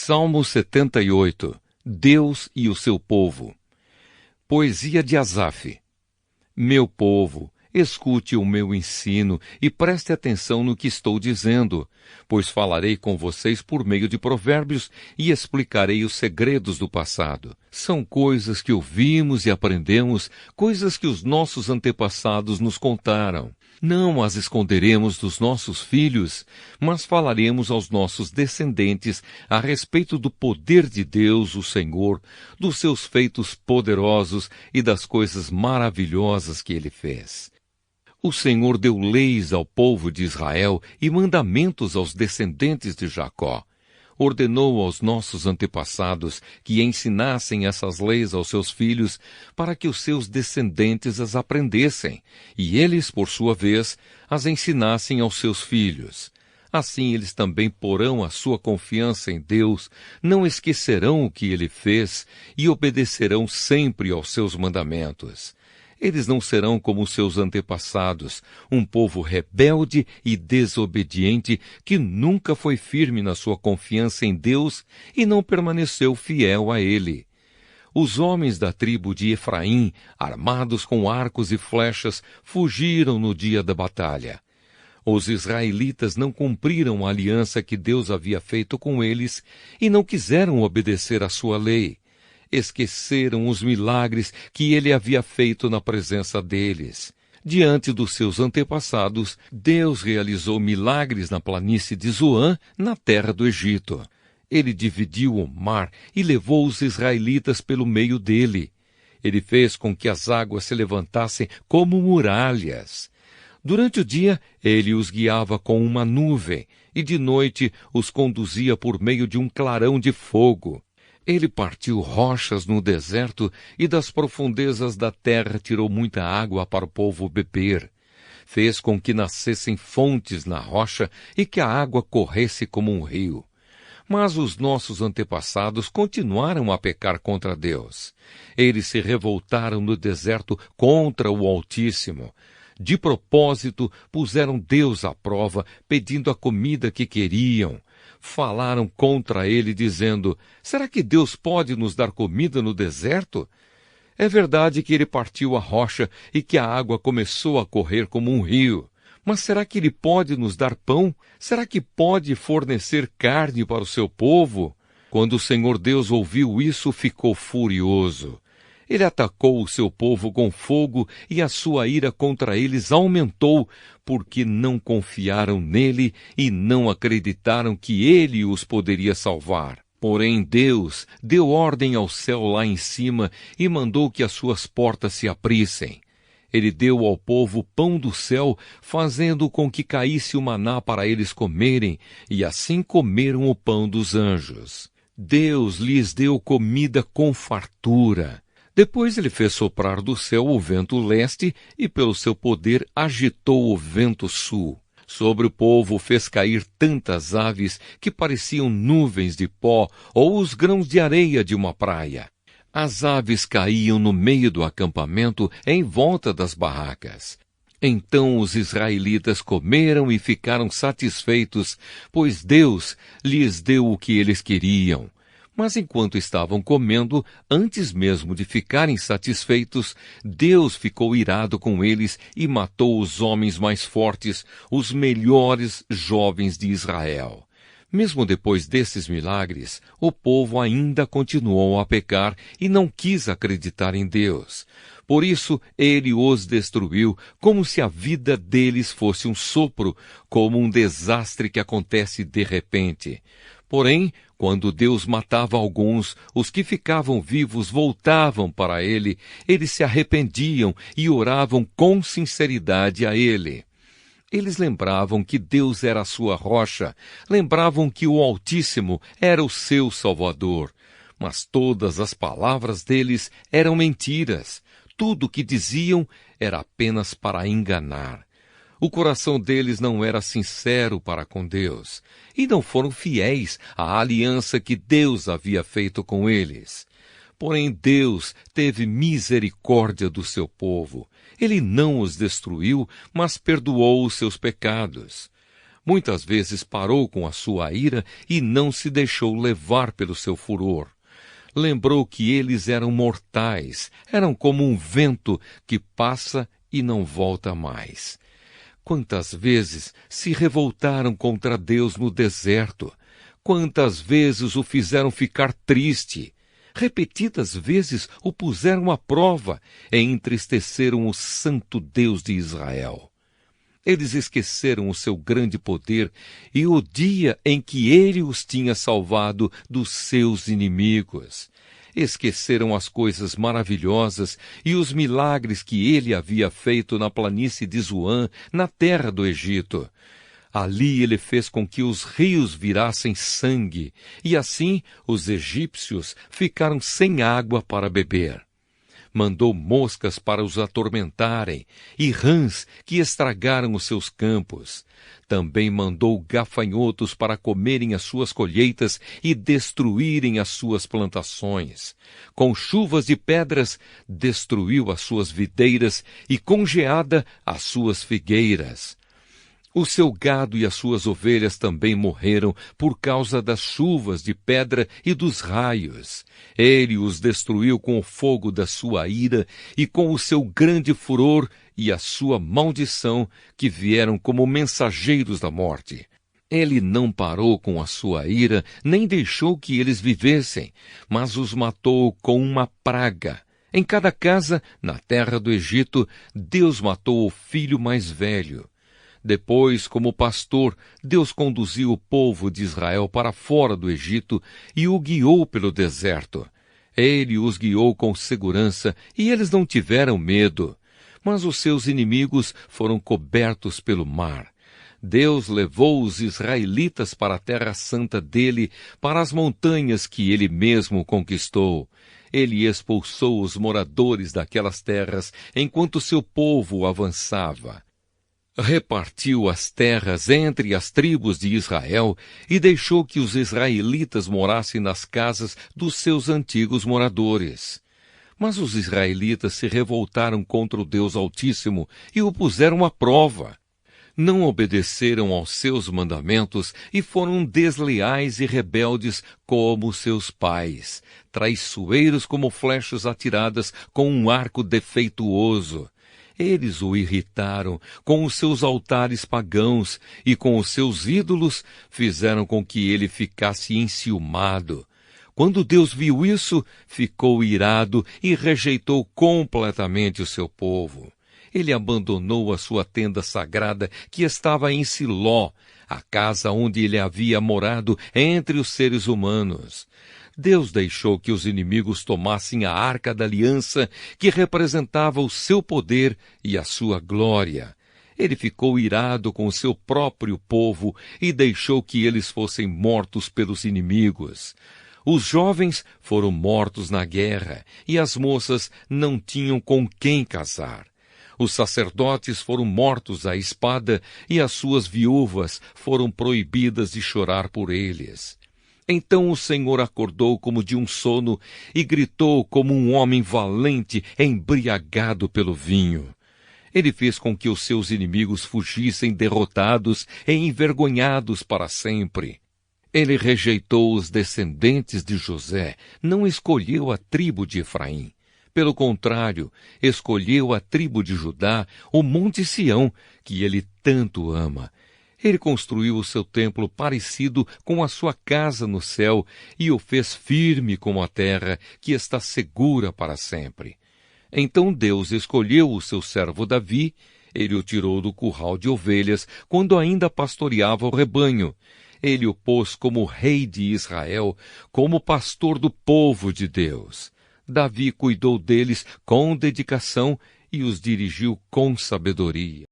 Salmo 78. Deus e o seu povo. Poesia de Asaf. Meu povo, escute o meu ensino e preste atenção no que estou dizendo, pois falarei com vocês por meio de provérbios e explicarei os segredos do passado. São coisas que ouvimos e aprendemos, coisas que os nossos antepassados nos contaram. Não as esconderemos dos nossos filhos, mas falaremos aos nossos descendentes a respeito do poder de Deus, o Senhor, dos seus feitos poderosos e das coisas maravilhosas que Ele fez. O Senhor deu leis ao povo de Israel e mandamentos aos descendentes de Jacó. Ordenou aos nossos antepassados que ensinassem essas leis aos seus filhos para que os seus descendentes as aprendessem, e eles, por sua vez, as ensinassem aos seus filhos. Assim eles também porão a sua confiança em Deus, não esquecerão o que Ele fez e obedecerão sempre aos seus mandamentos. Eles não serão como seus antepassados, um povo rebelde e desobediente que nunca foi firme na sua confiança em Deus e não permaneceu fiel a Ele. Os homens da tribo de Efraim, armados com arcos e flechas, fugiram no dia da batalha. Os israelitas não cumpriram a aliança que Deus havia feito com eles e não quiseram obedecer à sua lei. Esqueceram os milagres que ele havia feito na presença deles. Diante dos seus antepassados, Deus realizou milagres na planície de Zoan, na terra do Egito. Ele dividiu o mar e levou os israelitas pelo meio dele. Ele fez com que as águas se levantassem como muralhas. Durante o dia, ele os guiava com uma nuvem, e de noite os conduzia por meio de um clarão de fogo. Ele partiu rochas no deserto e das profundezas da terra tirou muita água para o povo beber. Fez com que nascessem fontes na rocha e que a água corresse como um rio. Mas os nossos antepassados continuaram a pecar contra Deus. Eles se revoltaram no deserto contra o Altíssimo. De propósito, puseram Deus à prova, pedindo a comida que queriam. Falaram contra ele, dizendo: será que Deus pode nos dar comida no deserto? É verdade que ele partiu a rocha e que a água começou a correr como um rio. Mas será que ele pode nos dar pão? Será que pode fornecer carne para o seu povo? Quando o Senhor Deus ouviu isso, ficou furioso. Ele atacou o seu povo com fogo e a sua ira contra eles aumentou, porque não confiaram nele e não acreditaram que ele os poderia salvar. Porém Deus deu ordem ao céu lá em cima e mandou que as suas portas se abrissem. Ele deu ao povo pão do céu, fazendo com que caísse o maná para eles comerem, e assim comeram o pão dos anjos. Deus lhes deu comida com fartura. Depois ele fez soprar do céu o vento leste e, pelo seu poder, agitou o vento sul. Sobre o povo fez cair tantas aves que pareciam nuvens de pó ou os grãos de areia de uma praia. As aves caíam no meio do acampamento em volta das barracas. Então os israelitas comeram e ficaram satisfeitos, pois Deus lhes deu o que eles queriam. Mas enquanto estavam comendo, antes mesmo de ficarem satisfeitos, Deus ficou irado com eles e matou os homens mais fortes, os melhores jovens de Israel. Mesmo depois desses milagres, o povo ainda continuou a pecar e não quis acreditar em Deus. Por isso, ele os destruiu, como se a vida deles fosse um sopro, como um desastre que acontece de repente. Porém, quando Deus matava alguns, os que ficavam vivos voltavam para ele, eles se arrependiam e oravam com sinceridade a ele. Eles lembravam que Deus era a sua rocha, lembravam que o Altíssimo era o seu Salvador. Mas todas as palavras deles eram mentiras. Tudo o que diziam era apenas para enganar. O coração deles não era sincero para com Deus, e não foram fiéis à aliança que Deus havia feito com eles. Porém Deus teve misericórdia do seu povo. Ele não os destruiu, mas perdoou os seus pecados. Muitas vezes parou com a sua ira e não se deixou levar pelo seu furor. Lembrou que eles eram mortais, eram como um vento que passa e não volta mais. Quantas vezes se revoltaram contra Deus no deserto? Quantas vezes o fizeram ficar triste? Repetidas vezes o puseram à prova e entristeceram o santo Deus de Israel. Eles esqueceram o seu grande poder e o dia em que ele os tinha salvado dos seus inimigos. Esqueceram as coisas maravilhosas e os milagres que ele havia feito na planície de Zoan, na terra do Egito. Ali ele fez com que os rios virassem sangue, e assim os egípcios ficaram sem água para beber. Mandou moscas para os atormentarem, e rãs que estragaram os seus campos. Também mandou gafanhotos para comerem as suas colheitas e destruírem as suas plantações. Com chuvas de pedras, destruiu as suas videiras e com geada as suas figueiras. O seu gado e as suas ovelhas também morreram por causa das chuvas de pedra e dos raios. Ele os destruiu com o fogo da sua ira e com o seu grande furor e a sua maldição, que vieram como mensageiros da morte. Ele não parou com a sua ira, nem deixou que eles vivessem, mas os matou com uma praga. Em cada casa, na terra do Egito, Deus matou o filho mais velho. Depois, como pastor, Deus conduziu o povo de Israel para fora do Egito e o guiou pelo deserto. Ele os guiou com segurança e eles não tiveram medo. Mas os seus inimigos foram cobertos pelo mar. Deus levou os israelitas para a terra santa dele, para as montanhas que ele mesmo conquistou. Ele expulsou os moradores daquelas terras enquanto seu povo avançava. Repartiu as terras entre as tribos de Israel e deixou que os israelitas morassem nas casas dos seus antigos moradores. Mas os israelitas se revoltaram contra o Deus Altíssimo e o puseram à prova. Não obedeceram aos seus mandamentos e foram desleais e rebeldes como seus pais, traiçoeiros como flechas atiradas com um arco defeituoso. Eles o irritaram com os seus altares pagãos e com os seus ídolos fizeram com que ele ficasse enciumado. Quando Deus viu isso, ficou irado e rejeitou completamente o seu povo. Ele abandonou a sua tenda sagrada que estava em Siló, a casa onde ele havia morado entre os seres humanos. Deus deixou que os inimigos tomassem a arca da aliança, que representava o seu poder e a sua glória. Ele ficou irado com o seu próprio povo e deixou que eles fossem mortos pelos inimigos. Os jovens foram mortos na guerra e as moças não tinham com quem casar. Os sacerdotes foram mortos à espada e as suas viúvas foram proibidas de chorar por eles. Então o Senhor acordou como de um sono e gritou como um homem valente, embriagado pelo vinho. Ele fez com que os seus inimigos fugissem derrotados e envergonhados para sempre. Ele rejeitou os descendentes de José, não escolheu a tribo de Efraim. Pelo contrário, escolheu a tribo de Judá, o Monte Sião, que ele tanto ama. Ele construiu o seu templo parecido com a sua casa no céu e o fez firme como a terra, que está segura para sempre. Então Deus escolheu o seu servo Davi, ele o tirou do curral de ovelhas quando ainda pastoreava o rebanho. Ele o pôs como rei de Israel, como pastor do povo de Deus. Davi cuidou deles com dedicação e os dirigiu com sabedoria.